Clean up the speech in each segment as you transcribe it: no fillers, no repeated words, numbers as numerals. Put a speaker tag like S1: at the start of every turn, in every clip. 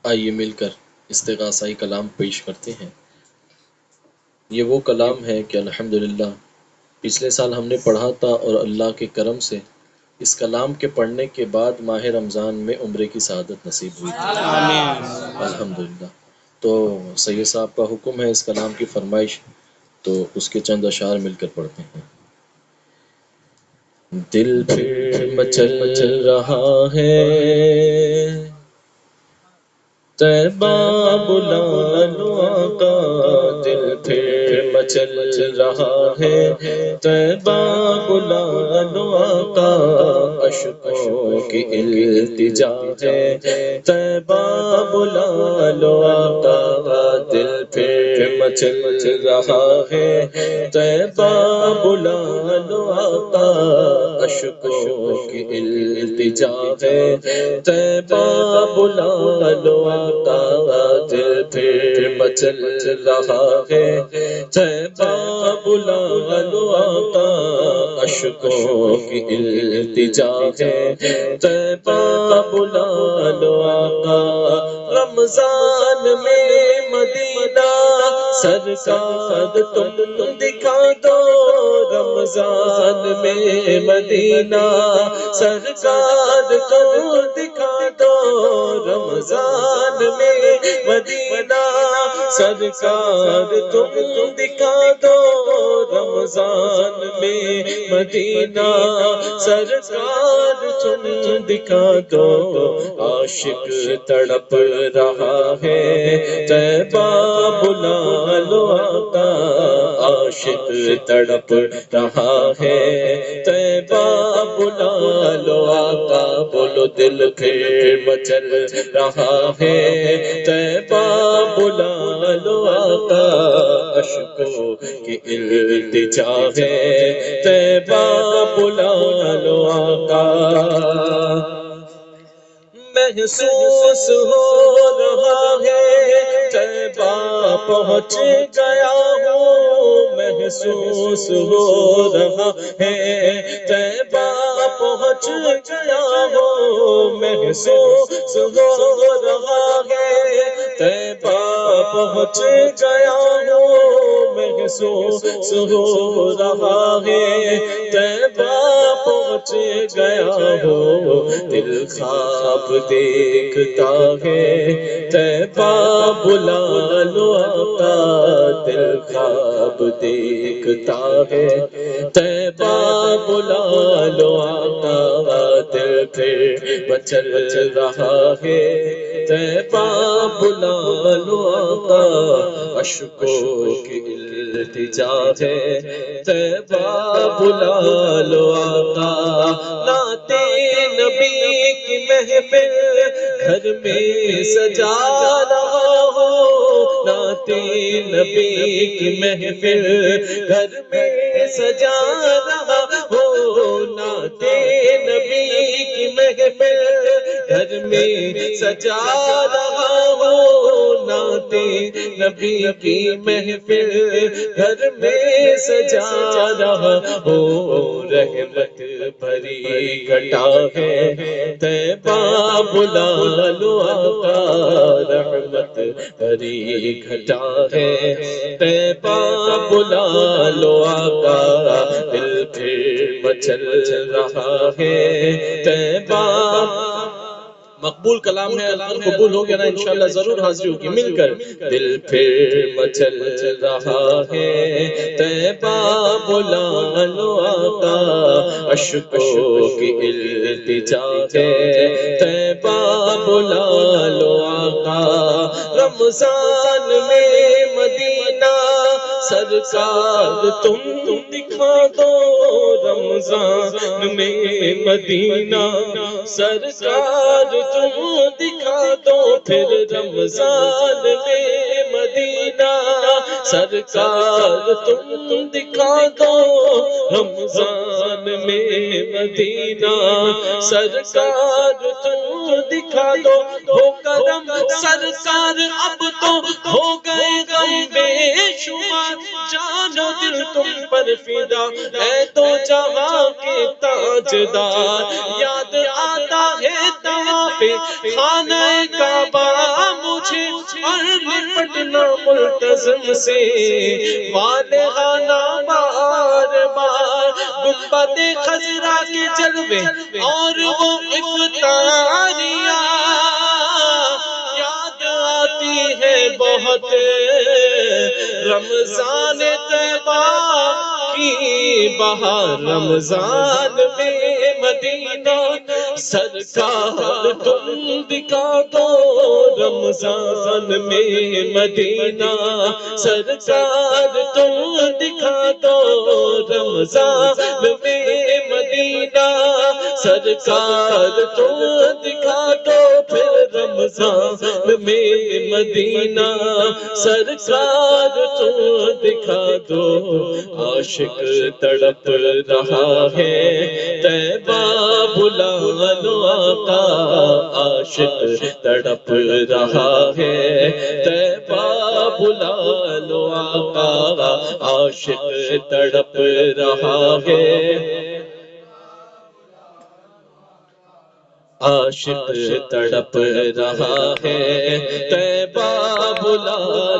S1: آئیے مل کر استغاثائی کلام پیش کرتے ہیں۔ یہ وہ کلام ہے کہ الحمدللہ پچھلے سال ہم نے پڑھا تھا، اور اللہ کے کرم سے اس کلام کے پڑھنے کے بعد ماہ رمضان میں عمرے کی سعادت نصیب ہوئی تھی۔
S2: آمین۔
S1: الحمدللہ۔ تو سید صاحب کا حکم ہے اس کلام کی فرمائش، تو اس کے چند اشعار مل کر پڑھتے ہیں۔ دل پھر مچل رہا ہے، طیبہ بلا لو آقا، دل پھر مچل رہا ہے، طیبہ بلا لو آقا، اشکوں کی التجا ہے، طیبہ بلا لو آقا، دل پھر مچل رہا ہے، طیبہ بلا لو آقا، اشکوں کی التجا ہے، طیبہ بلا لو آقا، دل پھر مچل رہا ہے، طیبہ بلا لو آقا، اشکوں کی التجا ہے، طیبہ بلا لو آقا، رمضان میں مدینہ سرکار تم دکھا دو، رمضان میں مدینہ سرکار تم دکھا دو، رمضان میں مدینہ سرکار تم دکھا دو، رمضان میں مدینہ سرکار تم دکھا دو، عاشق تڑپ رہا ہے، طیبہ بلا لو آقا، عاشق تڑپ رہا ہے، طیبہ بلا لو آقا، بولو دل پھر مچل رہا ہے، طیبہ بلا لو آقا، اشکوں کی التجا ہے، طیبہ بلا لو آقا، محسوس ہو رہا ہے طیبہ پہنچ گیا ہوں، محسوس ہو رہا ہے طیبہ پہنچ گیا ہوں، محسوس ہو رہا ہے طیبہ پہنچ گیا ہوں، محسوس ہو رہا ہے طیبہ پہنچ گیا ہوں، دل خواب دیکھتا ہے طیبہ بلا لو آقا، دل خواب دیکھتا ہے طیبہ بلا لو آقا، دل پھر مچل رہا ہے، طیبہ بلا لو آقا، اشکوں کی التجا ہے، طیبہ بلا لو آقا، نعت نبی کی محفل گھر میں سجا رہا ہو، نعت نبی کی محفل گھر میں سجا رہا ہو، نعت نبی کی محفل گھر میں سجا رہا ہو، نعت نبی کی محفل گھر میں سجا رہا ہو، رحمت بھری گھٹا ہے طیبہ بلا لو آقا، رحمت بھری گھٹا ہے طیبہ بلا لو آقا، دل پھر مچل رہا ہے طیبہ، مقبول کلام ہے، قبول ہو گیا نا انشاءاللہ ضرور حاضری ہوگی مل کر، دل پھر مچل رہا ہے طیبہ بلا لو آقا، اشکوں کی التجا ہے طیبہ بلا لو آقا، رمضان میں مدینہ سرکار تم دکھا دو، رمضان میں مدینہ سرکار تم دکھا دو، پھر رمضان میں مدینہ سرکار تم دکھا دو، رمضان میں مدینہ سرکار تم دکھا دو، ہو کرم سرکار اب تو ہو گئے غم بے شمار، جان و دل تم پر فدا ہے دو جہاں کے تاجدار، یاد آتا ہے طواف خانہ کعبہ عزم سے والہانہ بار بار گنبد خضرا کے جلوے اور وہ افطاریاں یاد آتی ہے بہت رمضان طیبہ کی بہار رمضان میں مدینہ سرکار تم دکھا دو رمضان میں مدینہ سرکار تم دکھا دو رمضان میں مدینہ سرکار تم دکھا دو پھر رمضان میں مدینہ سرکار تم دکھا دو عاشق تڑپ رہا ہے طیبہ بلا لو آقا عاشق تڑپ رہا ہے طیبہ بلا لو آقا عاشق تڑپ رہا ہے عاشق تڑپ رہا ہے طیبہ بلا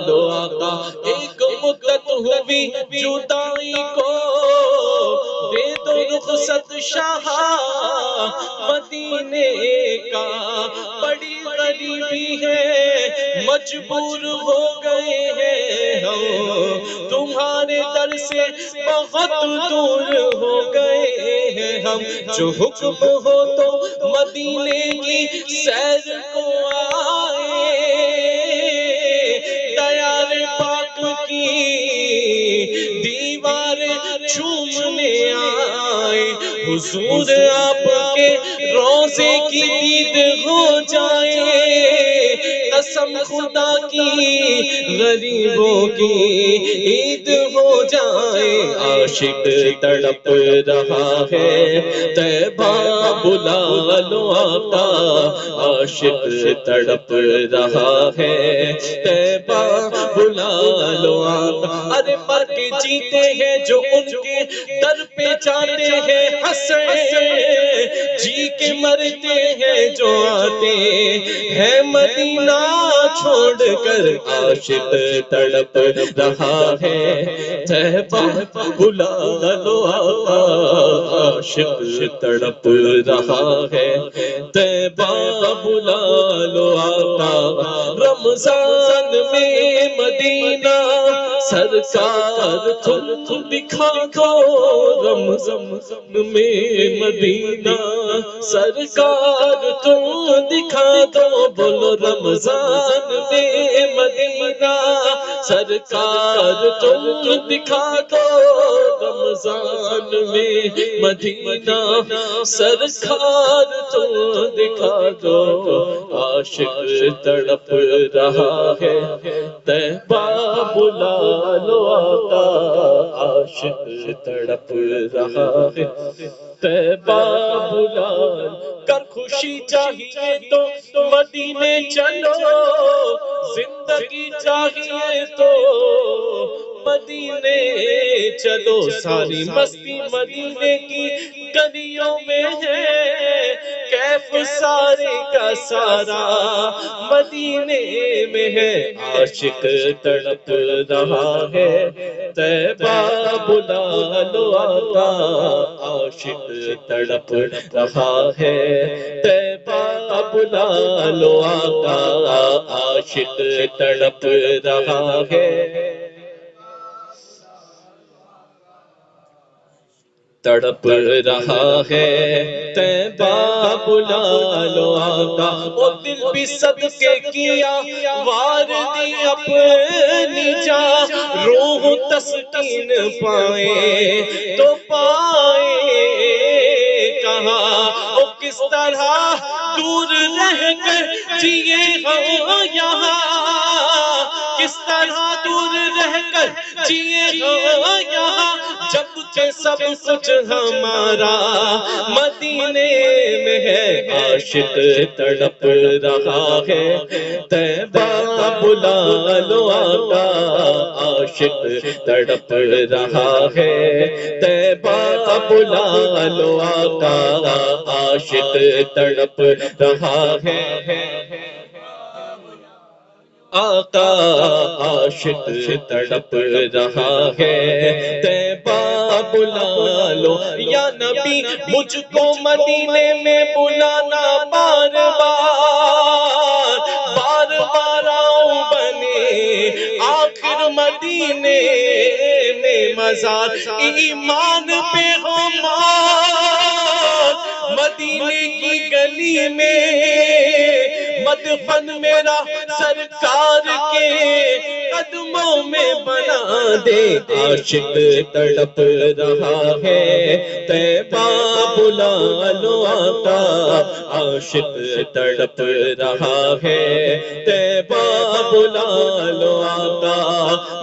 S1: لو آقا ایک مدت ہوئی جدائی کو دے دو رخصت شاہ مدینے کا بڑی غریبی ہے مجبور ہو گئے ہیں ہم تمہارے در سے بہت دور ہو گئے ہیں ہم جو حکم ہو تو مدینے کی سیر کو آئے دیار پاک کی دیوار چومنے آئے حضور آپ کے روزے کی دید ہو جائے قسم خدا کی غریبوں کی عید ہو جائے عاشق تڑپ رہا ہے طیبہ بلا لو آقا عاشق تڑپ رہا ہے طیبہ بلا لو آقا ارے مر کے جیتے ہیں جو ان کے در پہ جاتے ہیں ہنسے جی کے مرتے ہیں جو آتے ہیں مدینہ چھوڑ کر عاشق تڑپ رہا ہے طیبہ بلا لو آقا عاشق تڑپ رہا ہے طیبہ بلا لو آقا رمضان میں مدینہ سرکار تم دکھا دو رمضان میں مدینہ سرکار تم دکھا دو بولو رمضان میں مدینہ سرکار تم دکھا دو رمضان میں مدینہ سرکار تم دکھا دو عاشق تڑپ رہا ہے طیبہ بلا لو آقا عاشق تڑپ رہا ہے طیبہ بلا کر خوشی چاہیے تو مدینے چلو زندگی چاہیے تو مدینے چلو ساری مستی مدینے کی گلیوں میں ہے کیف سارے کا سارا مدینے میں ہے عاشق تڑپ رہا ہے طیبہ بلا لو آقا عاشق تڑپ رہا ہے طیبہ بلا لو آقا عاشق تڑپ رہا ہے تڑپ رہا ہے طیبہ بلا لو آقا او دل بھی صدقے کیا وار دی اپنی جا روح تسکین پائے تو پائے کہاں او کس طرح دور رہ کر جیے ہم یہاں کس طرح دور رہ کر جیے ہم یہاں جب کہ سب کچھ ہمارا مدینے میں ہے عاشق تڑپ رہا ہے طیبہ بلا لو آقا عاشق تڑپ رہا ہے طیبہ بلا لو آقا عاشق تڑپ رہا ہے
S2: آقا عاشق تڑپ رہا ہے، طیبہ بلا لو یا نبی مجھ کو مدینے میں بلانا بار بار، بار بار آؤں بنے آخر مدینے میں مزار ایمان پہ ہمار، مدینے کی گلی میں مدفن میرا سرکار کے قدموں میں بنا دے، عاشق تڑپ رہا ہے، طیبہ بلا لو آقا عاشق تڑپ رہا ہے، طیبہ بلا لو آقا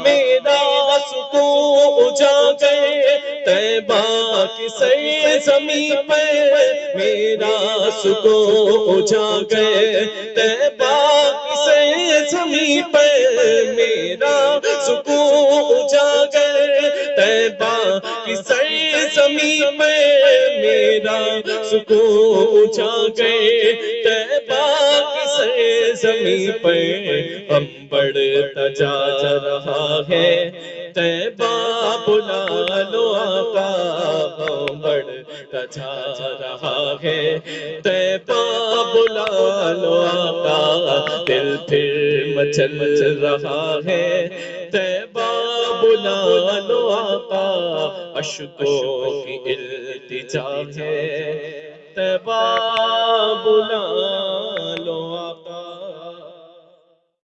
S2: میرا سکون اجاگر، طیبہ کی سرزمین پر میرا سکون اجاگر، طیبہ کی سرزمین پر میرا سکون اجاگر، طیبہ کی سرزمین پر میرا سکون اجاگر، طیبہ کی سرزمین پر بڑھتا جا رہا ہے، طیبہ بلا لو آقا بڑھتا جا رہا ہے، طیبہ بلا لو آقا دل پھر مچل رہا ہے، طیبہ بلا لو آقا اشکوں کی التجا ہے، طیبہ بلا